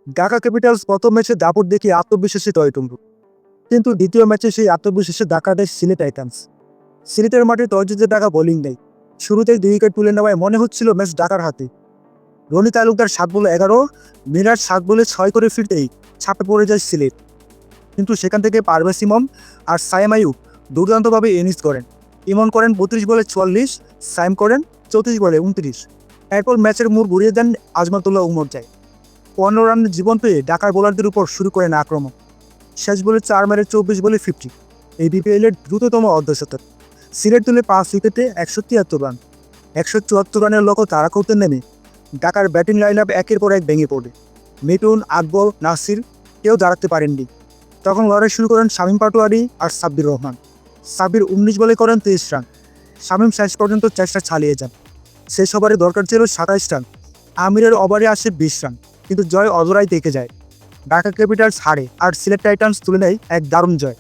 Dhaka Capitals প্রথম ম্যাচে দাপট দেখে আত্মবিশ্বাসী টয়টুম্বু, কিন্তু দ্বিতীয় ম্যাচে সেই আত্মবিশ্বাসে ধাক্কা দেয় সিলেট টাইটান্স। সিলেটের মাঠে টর্চের ঢাকা বোলিং নেই, শুরুতেই 2 উইকেট তুলে নেওয়ায় মনে হচ্ছিল ম্যাচ ঢাকার হাতে। রনি তালুকদার 7 বলে 11, মিরাজ 7 বলে 6 করে ফিরতেই ছাপে পড়ে যায় সিলেট। কিন্তু সেখান থেকে পারভেজ ইমন আর সায়েম আইয়ুব দুর্দান্তভাবে ইনিংস করেন। ইমন করেন 32 বলে 44, সায়েম করেন 34 বলে 29। এরপর ম্যাচের মোড় ঘুরিয়ে দেন আজমাতুল্লাহ উমর যায়। 15 রানের জীবন পেয়ে ঢাকার বোলারদের উপর শুরু করেন আক্রমণ। শেষ বলে 4 মেরে 24 বলে 50, এই বিপিএলের দ্রুততম অর্ধশতক। সিলেট তুলে 5 উইকেটে 173 রান। 174 রানের লক্ষ্য তাড়া করতে নেমে ঢাকার ব্যাটিং লাইন আপ একের পর এক ভেঙে পড়ে। মিঠুন, আকবর, নাসির কেউ দাঁড়াতে পারেননি। তখন লড়াই শুরু করেন শামীম পাটোয়ারি আর সাব্বির রহমান। সাব্বির 19 বলে করেন 23 রান। শামীম শেষ পর্যন্ত চেষ্টা চালিয়ে যান। শেষ ওভারে দরকার ছিল 27 রান। আমিরের ওভারে আসে 20 রান, কিন্তু জয় অধরাই থেকে যায়। ঢাকা ক্যাপিটালস হারে আর সিলেট টাইটান্স তুলে নেয় এক দারুণ জয়।